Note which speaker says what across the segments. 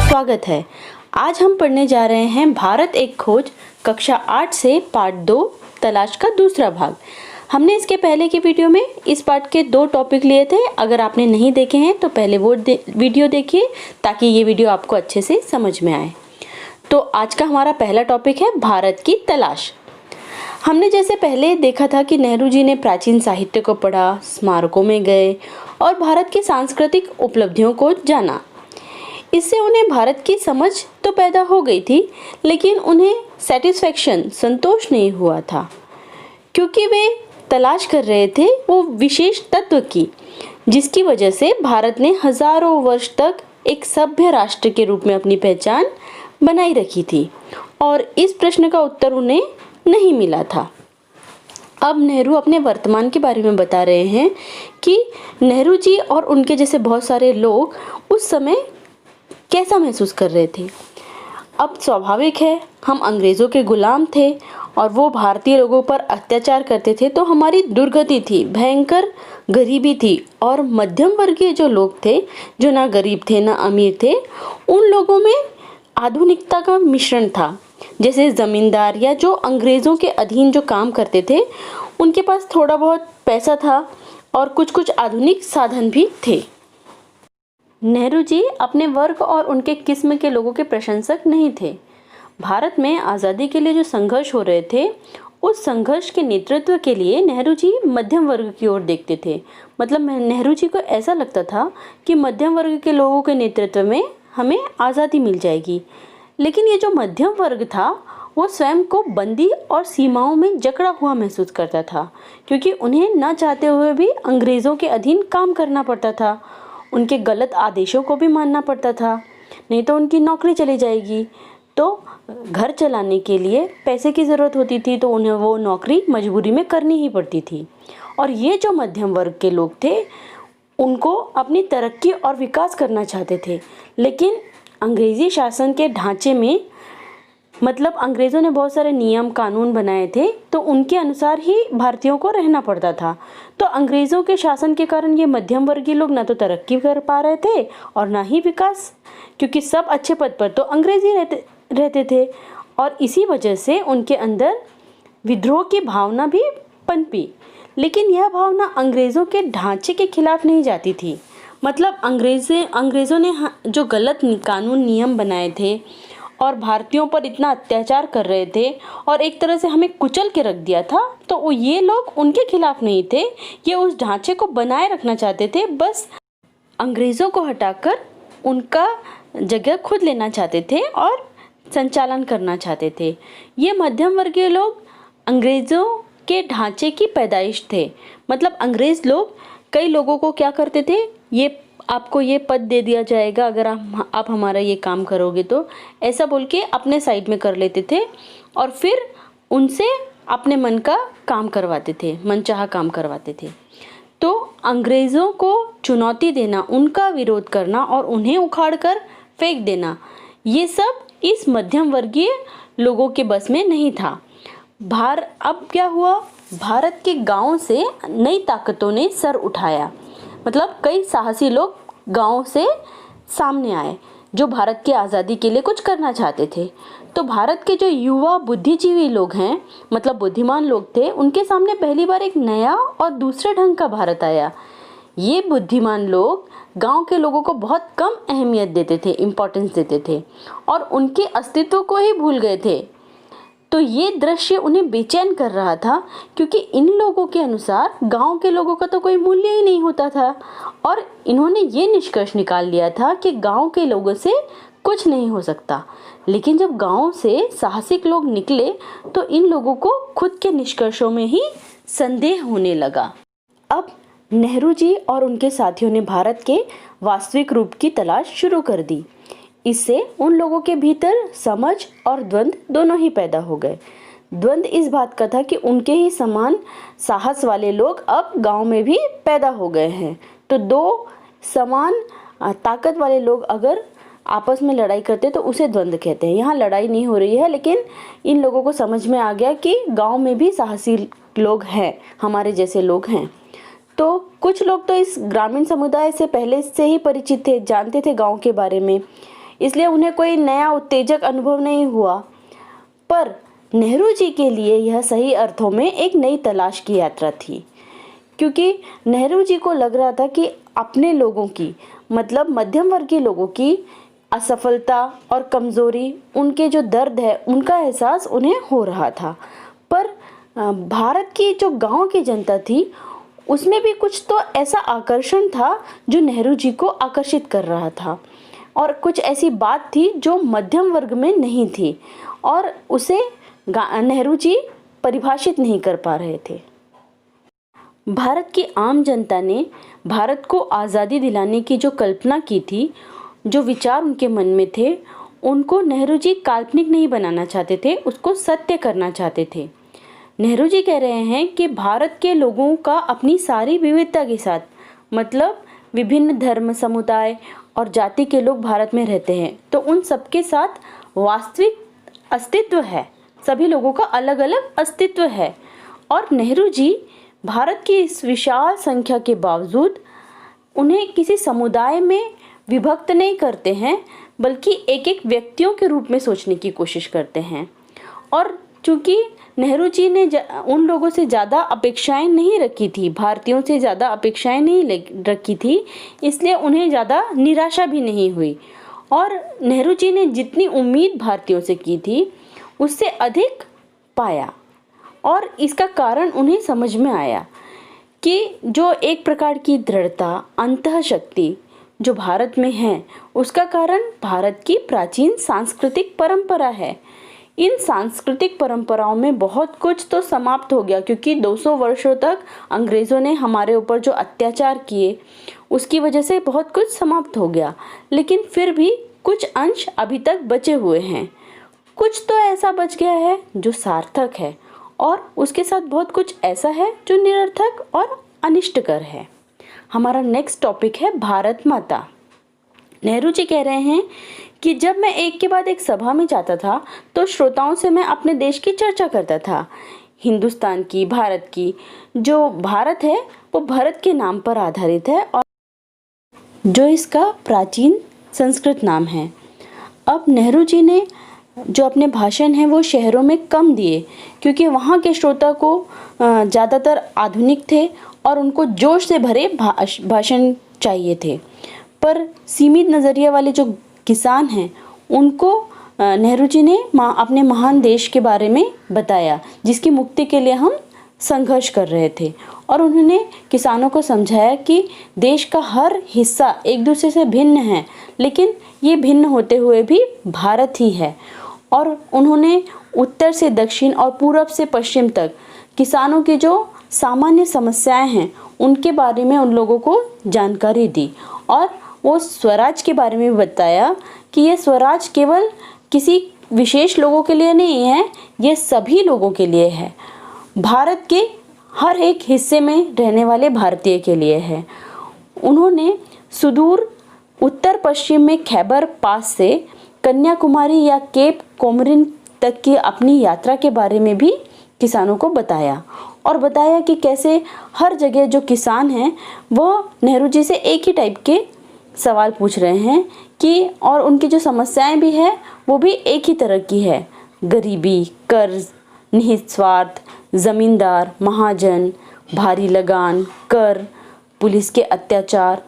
Speaker 1: स्वागत है। आज हम पढ़ने जा रहे हैं भारत एक खोज कक्षा 8 से पार्ट 2 तलाश का दूसरा भाग। हमने इसके पहले की वीडियो में इस पार्ट के 2 टॉपिक लिए थे। अगर आपने नहीं देखे हैं तो पहले वो वीडियो देखिए ताकि ये वीडियो आपको अच्छे से समझ में आए। तो आज का हमारा पहला टॉपिक है भारत की तलाश। हमने जैसे पहले देखा था कि नेहरू जी ने प्राचीन साहित्य को पढ़ा, स्मारकों में गए और भारत की सांस्कृतिक उपलब्धियों को जाना। इससे उन्हें भारत की समझ तो पैदा हो गई थी, लेकिन उन्हें सेटिस्फैक्शन, संतोष नहीं हुआ था, क्योंकि वे तलाश कर रहे थे वो विशेष तत्व की, जिसकी वजह से भारत ने हजारों वर्ष तक एक सभ्य राष्ट्र के रूप में अपनी पहचान बनाई रखी थी। और इस प्रश्न का उत्तर उन्हें नहीं मिला था। अब नेहरू अपने वर्तमान के बारे में बता रहे हैं कि नेहरू जी और उनके जैसे बहुत सारे लोग उस समय कैसा महसूस कर रहे थे। अब स्वाभाविक है, हम अंग्रेज़ों के गुलाम थे और वो भारतीय लोगों पर अत्याचार करते थे, तो हमारी दुर्गति थी, भयंकर गरीबी थी। और मध्यम वर्गीय जो लोग थे, जो ना गरीब थे ना अमीर थे, उन लोगों में आधुनिकता का मिश्रण था। जैसे ज़मींदार या जो अंग्रेज़ों के अधीन जो काम करते थे, उनके पास थोड़ा बहुत पैसा था और कुछ कुछ आधुनिक साधन भी थे। नेहरू जी अपने वर्ग और उनके किस्म के लोगों के प्रशंसक नहीं थे। भारत में आज़ादी के लिए जो संघर्ष हो रहे थे, उस संघर्ष के नेतृत्व के लिए नेहरू जी मध्यम वर्ग की ओर देखते थे। मतलब नेहरू जी को ऐसा लगता था कि मध्यम वर्ग के लोगों के नेतृत्व में हमें आज़ादी मिल जाएगी। लेकिन ये जो मध्यम वर्ग था, वो स्वयं को बंदी और सीमाओं में जकड़ा हुआ महसूस करता था, क्योंकि उन्हें न चाहते हुए भी अंग्रेज़ों के अधीन काम करना पड़ता था। उनके गलत आदेशों को भी मानना पड़ता था, नहीं तो उनकी नौकरी चली जाएगी। तो घर चलाने के लिए पैसे की ज़रूरत होती थी, तो उन्हें वो नौकरी मजबूरी में करनी ही पड़ती थी। और ये जो मध्यम वर्ग के लोग थे, उनको अपनी तरक्की और विकास करना चाहते थे, लेकिन अंग्रेज़ी शासन के ढांचे में, मतलब अंग्रेज़ों ने बहुत सारे नियम कानून बनाए थे, तो उनके अनुसार ही भारतीयों को रहना पड़ता था। तो अंग्रेज़ों के शासन के कारण ये मध्यम वर्गीय लोग ना तो तरक्की कर पा रहे थे और ना ही विकास, क्योंकि सब अच्छे पद पर तो अंग्रेज़ी रहते थे। और इसी वजह से उनके अंदर विद्रोह की भावना भी पनपी। लेकिन यह भावना अंग्रेज़ों के ढांचे के खिलाफ नहीं जाती थी। मतलब अंग्रेज़ों ने जो गलत कानून नियम बनाए थे और भारतीयों पर इतना अत्याचार कर रहे थे और एक तरह से हमें कुचल के रख दिया था, तो ये लोग उनके खिलाफ नहीं थे। ये उस ढांचे को बनाए रखना चाहते थे, बस अंग्रेज़ों को हटाकर उनका जगह खुद लेना चाहते थे और संचालन करना चाहते थे। ये मध्यम वर्गीय लोग अंग्रेज़ों के ढांचे की पैदाइश थे। मतलब अंग्रेज़ लोग कई लोगों को क्या करते थे, ये आपको ये पद दे दिया जाएगा अगर आप हमारा ये काम करोगे, तो ऐसा बोल के अपने साइड में कर लेते थे और फिर उनसे अपने मन का काम करवाते थे, मनचाहा काम करवाते थे। तो अंग्रेज़ों को चुनौती देना, उनका विरोध करना और उन्हें उखाड़ कर फेंक देना, ये सब इस मध्यम वर्गीय लोगों के बस में नहीं था। अब क्या हुआ, भारत के गाँव से नई ताकतों ने सर उठाया। मतलब कई साहसी लोग गांव से सामने आए जो भारत की आज़ादी के लिए कुछ करना चाहते थे। तो भारत के जो युवा बुद्धिजीवी लोग हैं, मतलब बुद्धिमान लोग थे, उनके सामने पहली बार एक नया और दूसरे ढंग का भारत आया। ये बुद्धिमान लोग गांव के लोगों को बहुत कम अहमियत देते थे, इम्पोर्टेंस देते थे और उनके अस्तित्व को ही भूल गए थे। तो ये दृश्य उन्हें बेचैन कर रहा था, क्योंकि इन लोगों के अनुसार गांव के लोगों का तो कोई मूल्य ही नहीं होता था। और इन्होंने ये निष्कर्ष निकाल लिया था कि गांव के लोगों से कुछ नहीं हो सकता। लेकिन जब गांव से साहसिक लोग निकले, तो इन लोगों को खुद के निष्कर्षों में ही संदेह होने लगा। अब नेहरू जी और उनके साथियों ने भारत के वास्तविक रूप की तलाश शुरू कर दी। इससे उन लोगों के भीतर समझ और द्वंद्व दोनों ही पैदा हो गए। द्वंद्व इस बात का था कि उनके ही समान साहस वाले लोग अब गांव में भी पैदा हो गए हैं। तो दो समान ताकत वाले लोग अगर आपस में लड़ाई करते तो उसे द्वंद्व कहते हैं। यहाँ लड़ाई नहीं हो रही है, लेकिन इन लोगों को समझ में आ गया कि गांव में भी साहसी लोग हैं, हमारे जैसे लोग हैं। तो कुछ लोग तो इस ग्रामीण समुदाय से पहले से ही परिचित थे, जानते थे गांव के बारे में। इसलिए उन्हें कोई नया उत्तेजक अनुभव नहीं हुआ। पर नेहरू जी के लिए यह सही अर्थों में एक नई तलाश की यात्रा थी, क्योंकि नेहरू जी को लग रहा था कि अपने लोगों की, मतलब मध्यम वर्गीय लोगों की असफलता और कमज़ोरी, उनके जो दर्द है उनका एहसास उन्हें हो रहा था। पर भारत की जो गांव की जनता थी उसमें भी कुछ तो ऐसा आकर्षण था जो नेहरू जी को आकर्षित कर रहा था, और कुछ ऐसी बात थी जो मध्यम वर्ग में नहीं थी और उसे नेहरू जी परिभाषित नहीं कर पा रहे थे। भारत की आम जनता ने भारत को आज़ादी दिलाने की जो कल्पना की थी, जो विचार उनके मन में थे, उनको नेहरू जी काल्पनिक नहीं बनाना चाहते थे, उसको सत्य करना चाहते थे। नेहरू जी कह रहे हैं कि भारत के लोगों का अपनी सारी विविधता के साथ, मतलब विभिन्न धर्म, समुदाय और जाति के लोग भारत में रहते हैं, तो उन सबके साथ वास्तविक अस्तित्व है, सभी लोगों का अलग अलग अस्तित्व है। और नेहरू जी भारत की इस विशाल संख्या के बावजूद उन्हें किसी समुदाय में विभक्त नहीं करते हैं, बल्कि एक एक व्यक्तियों के रूप में सोचने की कोशिश करते हैं। और चूंकि नेहरू जी ने उन लोगों से ज़्यादा अपेक्षाएं नहीं रखी थी, भारतीयों से ज़्यादा अपेक्षाएं नहीं रखी थी, इसलिए उन्हें ज़्यादा निराशा भी नहीं हुई। और नेहरू जी ने जितनी उम्मीद भारतीयों से की थी उससे अधिक पाया, और इसका कारण उन्हें समझ में आया कि जो एक प्रकार की दृढ़ता, अंतःशक्ति जो भारत में है, उसका कारण भारत की प्राचीन सांस्कृतिक परंपरा है। इन सांस्कृतिक परंपराओं में बहुत कुछ तो समाप्त हो गया, क्योंकि 200 वर्षों तक अंग्रेज़ों ने हमारे ऊपर जो अत्याचार किए उसकी वजह से बहुत कुछ समाप्त हो गया, लेकिन फिर भी कुछ अंश अभी तक बचे हुए हैं। कुछ तो ऐसा बच गया है जो सार्थक है, और उसके साथ बहुत कुछ ऐसा है जो निरर्थक और अनिष्टकर है। हमारा नेक्स्ट टॉपिक है भारत माता। नेहरू जी कह रहे हैं कि जब मैं एक के बाद एक सभा में जाता था तो श्रोताओं से मैं अपने देश की चर्चा करता था, हिंदुस्तान की, भारत की। जो भारत है वो भरत के नाम पर आधारित है और जो इसका प्राचीन संस्कृत नाम है। अब नेहरू जी ने जो अपने भाषण हैं वो शहरों में कम दिए, क्योंकि वहाँ के श्रोता को ज़्यादातर आधुनिक थे और उनको जोश से भरे भाषण चाहिए थे। पर सीमित नज़रिए वाले जो किसान हैं उनको नेहरू जी ने अपने महान देश के बारे में बताया, जिसकी मुक्ति के लिए हम संघर्ष कर रहे थे। और उन्होंने किसानों को समझाया कि देश का हर हिस्सा एक दूसरे से भिन्न है, लेकिन ये भिन्न होते हुए भी भारत ही है। और उन्होंने उत्तर से दक्षिण और पूरब से पश्चिम तक किसानों की जो सामान्य समस्याएं हैं उनके बारे में उन लोगों को जानकारी दी, और वो स्वराज के बारे में बताया कि ये स्वराज केवल किसी विशेष लोगों के लिए नहीं है, ये सभी लोगों के लिए है, भारत के हर एक हिस्से में रहने वाले भारतीय के लिए है। उन्होंने सुदूर उत्तर पश्चिम में खैबर पास से कन्याकुमारी या केप कोमरिन तक की अपनी यात्रा के बारे में भी किसानों को बताया, और बताया कि कैसे हर जगह जो किसान हैं वो नेहरू जी से एक ही टाइप के सवाल पूछ रहे हैं कि, और उनकी जो समस्याएं भी है वो भी एक ही तरह की है, गरीबी, कर्ज, निहित स्वार्थ, ज़मींदार, महाजन, भारी लगान, कर, पुलिस के अत्याचार,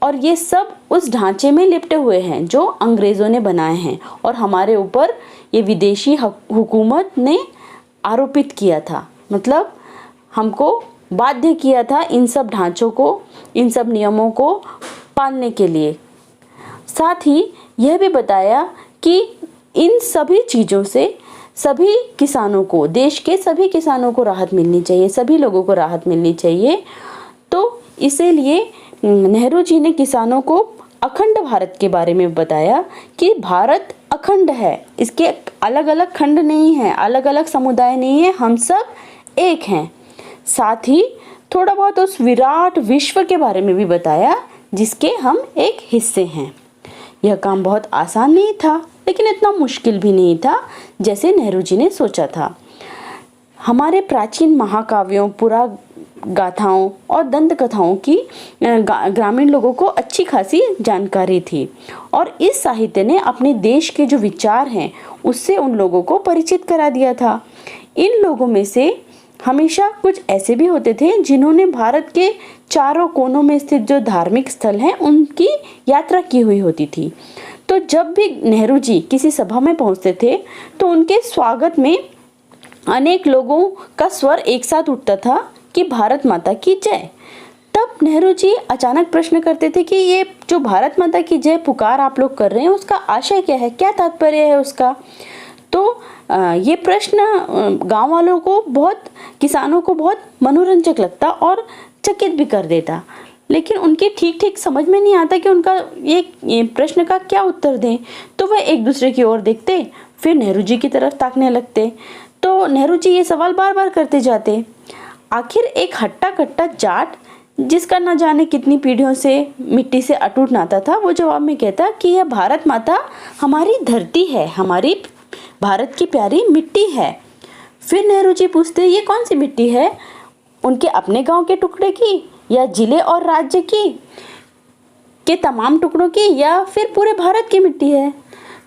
Speaker 1: और ये सब उस ढांचे में लिपटे हुए हैं जो अंग्रेज़ों ने बनाए हैं और हमारे ऊपर ये विदेशी हुकूमत ने आरोपित किया था, मतलब हमको बाध्य किया था इन सब ढांचों को, इन सब नियमों को पालने के लिए। साथ ही यह भी बताया कि इन सभी चीज़ों से सभी किसानों को, देश के सभी किसानों को राहत मिलनी चाहिए, सभी लोगों को राहत मिलनी चाहिए। तो इसीलिए नेहरू जी ने किसानों को अखंड भारत के बारे में बताया कि भारत अखंड है, इसके अलग अलग खंड नहीं है, अलग अलग समुदाय नहीं है, हम सब एक हैं। साथ ही थोड़ा बहुत उस विराट विश्व के बारे में भी बताया जिसके हम एक हिस्से हैं। यह काम बहुत आसान नहीं था, लेकिन इतना मुश्किल भी नहीं था जैसे नेहरू जी ने सोचा था। हमारे प्राचीन महाकाव्यों, गाथाओं और दंत कथाओं की ग्रामीण लोगों को अच्छी खासी जानकारी थी और इस साहित्य ने अपने देश के जो विचार हैं उससे उन लोगों को परिचित करा दिया था। इन लोगों में से हमेशा कुछ ऐसे भी होते थे जिन्होंने भारत के चारों कोनों में स्थित जो धार्मिक स्थल हैं उनकी यात्रा की हुई होती थी। तो जब भी नेहरू जी किसी सभा में पहुंचते थे तो उनके स्वागत में अनेक लोगों का स्वर एक साथ उठता था कि भारत माता की जय। तब नेहरू जी अचानक प्रश्न करते थे कि ये जो भारत माता की जय पुकार आप लोग कर रहे हैं उसका आशय क्या है, क्या तात्पर्य है उसका। तो ये प्रश्न गांव वालों को किसानों को बहुत मनोरंजक लगता और चकित भी कर देता, लेकिन उनके ठीक समझ में नहीं आता कि उनका ये प्रश्न का क्या उत्तर दें। तो वह एक दूसरे की ओर देखते, फिर नेहरू जी की तरफ ताकने लगते। तो नेहरू जी ये सवाल बार बार करते जाते। आखिर एक हट्टा कट्टा जाट जिसका न जाने कितनी पीढ़ियों से मिट्टी से अटूट नाता था, वो जवाब में कहता कि यह भारत माता हमारी धरती है, हमारी भारत की प्यारी मिट्टी है। फिर नेहरू जी पूछते, ये कौन सी मिट्टी है, उनके अपने गांव के टुकड़े की या जिले और राज्य की के तमाम टुकड़ों की या फिर पूरे भारत की मिट्टी है।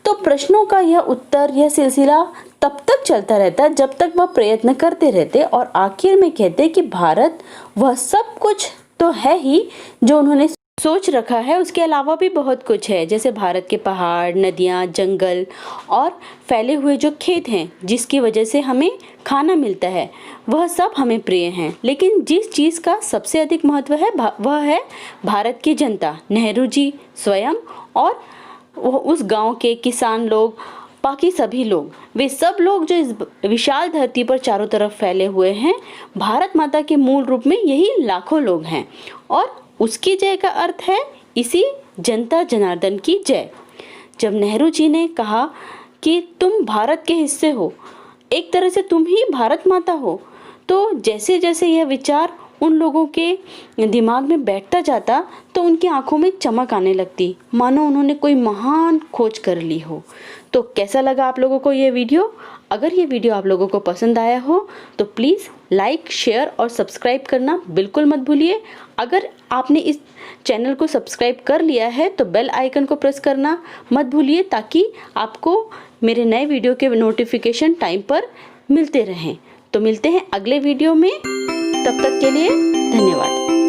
Speaker 1: तो प्रश्नों का यह सिलसिला तब तक चलता रहता जब तक वह प्रयत्न करते रहते और आखिर में कहते कि भारत वह सब कुछ तो है ही जो उन्होंने सोच रखा है, उसके अलावा भी बहुत कुछ है, जैसे भारत के पहाड़, नदियाँ, जंगल और फैले हुए जो खेत हैं जिसकी वजह से हमें खाना मिलता है, वह सब हमें प्रिय हैं। लेकिन जिस चीज़ का सबसे अधिक महत्व है वह है भारत की जनता, नेहरू जी स्वयं और उस गांव के किसान लोग, बाकी सभी लोग, वे सब लोग जो इस विशाल धरती पर चारों तरफ फैले हुए हैं, भारत माता के मूल रूप में यही लाखों लोग हैं और उसकी जय का अर्थ है इसी जनता जनार्दन की जय। जब नेहरू जी ने कहा कि तुम भारत के हिस्से हो, एक तरह से तुम ही भारत माता हो, तो जैसे जैसे यह विचार उन लोगों के दिमाग में बैठता जाता तो उनकी आंखों में चमक आने लगती, मानो उन्होंने कोई महान खोज कर ली हो। तो कैसा लगा आप लोगों को ये वीडियो? अगर ये वीडियो आप लोगों को पसंद आया हो तो प्लीज़ लाइक, शेयर और सब्सक्राइब करना बिल्कुल मत भूलिए। अगर आपने इस चैनल को सब्सक्राइब कर लिया है तो बेल आइकन को प्रेस करना मत भूलिए ताकि आपको मेरे नए वीडियो के नोटिफिकेशन टाइम पर मिलते रहें। तो मिलते हैं अगले वीडियो में, तब तक के लिए धन्यवाद।